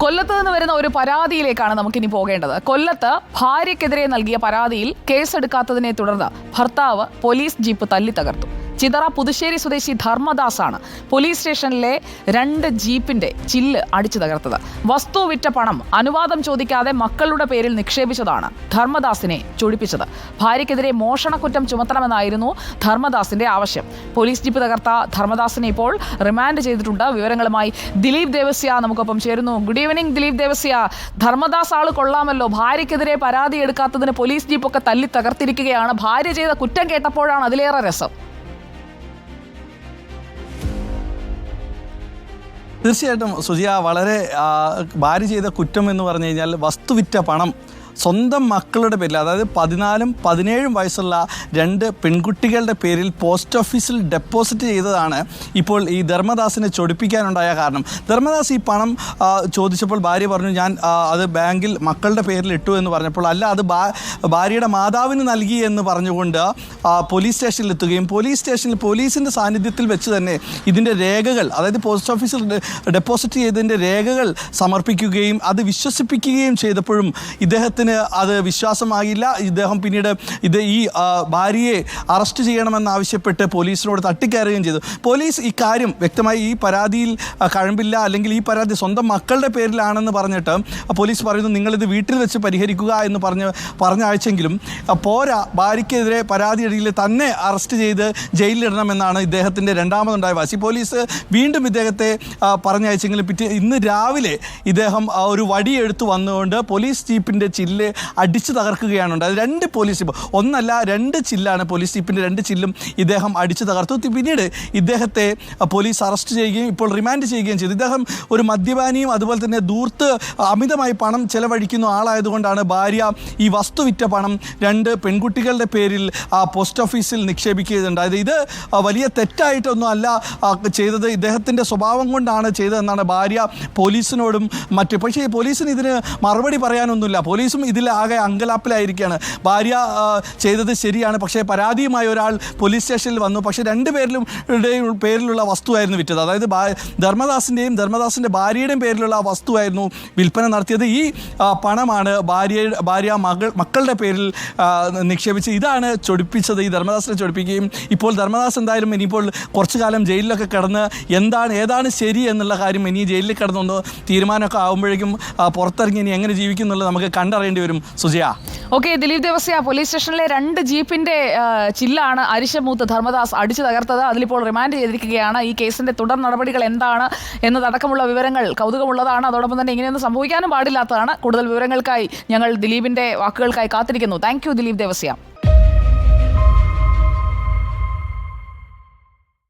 കൊല്ലത്ത് നിന്ന് വരുന്ന ഒരു പരാതിയിലേക്കാണ് നമുക്കിനി പോകേണ്ടത്. കൊല്ലത്ത് ഭാര്യയ്ക്കെതിരെ നൽകിയ പരാതിയിൽ കേസെടുക്കാത്തതിനെ തുടർന്ന് ഭർത്താവ് പോലീസ് ജീപ്പ് തല്ലി തകർത്തു. ചിതറ പുതുശ്ശേരി സ്വദേശി ധർമ്മദാസാണ് പോലീസ് സ്റ്റേഷനിലെ 2 ജീപ്പിന്റെ ചില്ല് അടിച്ചു തകർത്തത്. വസ്തു വിറ്റ പണം അനുവാദം ചോദിക്കാതെ മക്കളുടെ പേരിൽ നിക്ഷേപിച്ചതാണ് ധർമ്മദാസിനെ ചൊടിപ്പിച്ചത്. ഭാര്യയ്ക്കെതിരെ മോഷണക്കുറ്റം ചുമത്തണമെന്നായിരുന്നു ധർമ്മദാസിന്റെ ആവശ്യം. പോലീസ് ജീപ്പ് തകർത്ത ധർമ്മദാസിനെ ഇപ്പോൾ റിമാൻഡ് ചെയ്തിട്ടുണ്ട്. വിവരങ്ങളുമായി ദിലീപ് ദേവസ്യ നമുക്കൊപ്പം ചേരുന്നു. Good evening Dileep Devasya. ധർമ്മദാസ് ആള് കൊള്ളാമല്ലോ. ഭാര്യയ്ക്കെതിരെ പരാതി എടുക്കാത്തതിന് പോലീസ് ജീപ്പൊക്കെ തല്ലി തകർത്തിരിക്കുകയാണ്. ഭാര്യ ചെയ്ത കുറ്റം കേട്ടപ്പോഴാണ് അതിലേറെ രസം. തീർച്ചയായിട്ടും സുജിയ, വളരെ ഭാര്യ ചെയ്ത കുറ്റം എന്ന് പറഞ്ഞു കഴിഞ്ഞാൽ വസ്തു വിറ്റ പണം സ്വന്തം മക്കളുടെ പേരിൽ, അതായത് 14ഉം 17ഉം വയസ്സുള്ള 2 പെൺകുട്ടികളുടെ പേരിൽ പോസ്റ്റ് ഓഫീസിൽ ഡെപ്പോസിറ്റ് ചെയ്തതാണ് ഇപ്പോൾ ഈ ധർമ്മദാസിനെ ചൊടിപ്പിക്കാനുണ്ടായ കാരണം. ധർമ്മദാസ് ഈ പണം ചോദിച്ചപ്പോൾ ഭാര്യ പറഞ്ഞു, ഞാൻ അത് ബാങ്കിൽ മക്കളുടെ പേരിൽ ഇട്ടു എന്ന് പറഞ്ഞപ്പോൾ, അല്ല അത് ഭാര്യയുടെ മാതാവിന് നൽകി എന്ന് പറഞ്ഞുകൊണ്ട് പോലീസ് സ്റ്റേഷനിൽ എത്തുകയും പോലീസ് സ്റ്റേഷനിൽ പോലീസിൻ്റെ സാന്നിധ്യത്തിൽ വെച്ച് തന്നെ ഇതിൻ്റെ രേഖകൾ, അതായത് പോസ്റ്റ് ഓഫീസിൽ ഡെപ്പോസിറ്റ് ചെയ്തതിൻ്റെ രേഖകൾ സമർപ്പിക്കുകയും അത് വിശ്വസിപ്പിക്കുകയും ചെയ്തപ്പോഴും ഇദ്ദേഹത്തിന് അത് വിശ്വാസമായില്ല. ഇദ്ദേഹം പിന്നീട് ഈ ഭാര്യയെ അറസ്റ്റ് ചെയ്യണമെന്നാവശ്യപ്പെട്ട് പോലീസിനോട് തട്ടിക്കയറുകയും ചെയ്തു. പോലീസ് ഇക്കാര്യം വ്യക്തമായി ഈ പരാതിയിൽ കഴമ്പില്ല, അല്ലെങ്കിൽ ഈ പരാതി സ്വന്തം മക്കളുടെ പേരിലാണെന്ന് പറഞ്ഞിട്ട് പോലീസ് പറയുന്നു നിങ്ങളിത് വീട്ടിൽ വെച്ച് പരിഹരിക്കുക എന്ന് പറഞ്ഞയച്ചെങ്കിലും പോരാ, ഭാര്യയ്ക്കെതിരെ പരാതിയിൽ തന്നെ അറസ്റ്റ് ചെയ്ത് ജയിലിലിടണമെന്നാണ് ഇദ്ദേഹത്തിൻ്റെ രണ്ടാമതുണ്ടായ വാശി. പോലീസ് വീണ്ടും ഇദ്ദേഹത്തെ പറഞ്ഞയച്ചെങ്കിലും ഇന്ന് രാവിലെ ഇദ്ദേഹം ഒരു വടിയെടുത്ത് വന്നുകൊണ്ട് പോലീസ് ജീപ്പിൻ്റെ ചില്ല് അടിച്ചു തകർക്കുകയാണ് ഉണ്ടായത്. 2 പോലീസ് ജീപ്പ്, ഒന്നല്ല 2 ചില്ലാണ് പോലീസ് ജീപ്പിൻ്റെ 2 ചില്ലും ഇദ്ദേഹം അടിച്ചു തകർത്തു. പിന്നീട് ഇദ്ദേഹത്തെ പോലീസ് അറസ്റ്റ് ചെയ്യുകയും ഇപ്പോൾ റിമാൻഡ് ചെയ്യുകയും ചെയ്തു. ഇദ്ദേഹം ഒരു മദ്യപാനിയും അതുപോലെ തന്നെ ദൂർത്ത് അമിതമായി പണം ചെലവഴിക്കുന്ന ആളായതുകൊണ്ടാണ് ഭാര്യ ഈ വസ്തു വിറ്റ പണം 2 പെൺകുട്ടികളുടെ പേരിൽ പോസ്റ്റ് ഓഫീസിൽ നിക്ഷേപിക്കുകയുണ്ടായത്. ഇത് വലിയ തെറ്റായിട്ടൊന്നും അല്ല ചെയ്തത്, ഇദ്ദേഹത്തിൻ്റെ സ്വഭാവം കൊണ്ടാണ് ചെയ്തതെന്നാണ് ഭാര്യ പോലീസിനോടും പക്ഷേ പോലീസിന് ഇതിന് മറുപടി പറയാനൊന്നുമില്ല. പോലീസും ഇതിലാകെ അങ്കലാപ്പിലായിരിക്കുകയാണ്. ഭാര്യ ചെയ്തത് ശരിയാണ്, പക്ഷേ പരാതിയുമായി ഒരാൾ പോലീസ് സ്റ്റേഷനിൽ വന്നു. പക്ഷേ 2 പേരിലുള്ള വസ്തുവായിരുന്നു വിറ്റത്. അതായത് ധർമ്മദാസിൻ്റെയും ധർമ്മദാസിൻ്റെ ഭാര്യയുടെയും പേരിലുള്ള വസ്തുവായിരുന്നു വിൽപ്പന നടത്തിയത്. ഈ പണമാണ് മക്കളുടെ പേരിൽ നിക്ഷേപിച്ച് ഇതാണ് ചൊടിപ്പിച്ചത്. ഈ ധർമ്മദാസിനെ ചൊടിപ്പിക്കുകയും ഇപ്പോൾ ധർമ്മദാസ് എന്തായാലും ഇനിയിപ്പോൾ കുറച്ചു കാലം ജയിലിലൊക്കെ കിടന്ന് ഏതാണ് ശരി എന്നുള്ള കാര്യം ഇനി ജയിലിൽ കിടന്നൊന്ന് തീരുമാനമൊക്കെ ആകുമ്പോഴേക്കും പുറത്തിറങ്ങി ഇനി എങ്ങനെ ജീവിക്കും എന്നുള്ളത് നമുക്ക് കണ്ടറിയേണ്ടി വരും സുജയ. ഓക്കെ ദിലീപ് ദേവസ്യ, പോലീസ് സ്റ്റേഷനിലെ 2 ജീപ്പിന്റെ ചില്ലാണ് അരിശമൂത്ത് ധർമ്മദാസ് അടിച്ചു തകർത്തത്. അതിലിപ്പോൾ റിമാൻഡ് ചെയ്തിരിക്കുകയാണ്. ഈ കേസിന്റെ തുടർ നടപടികൾ എന്താണ് എന്നതടക്കമുള്ള വിവരങ്ങൾ കൗതുകമുള്ളതാണ്. അതോടൊപ്പം തന്നെ ഇങ്ങനെയൊന്നും സംഭവിക്കാനും പാടില്ലാത്തതാണ്. കൂടുതൽ വിവരങ്ങൾക്കായി ഞങ്ങൾ ദിലീപിന്റെ വാക്കുകൾക്കായി കാത്തിരിക്കുന്നു. Thank you Dileep Devasya.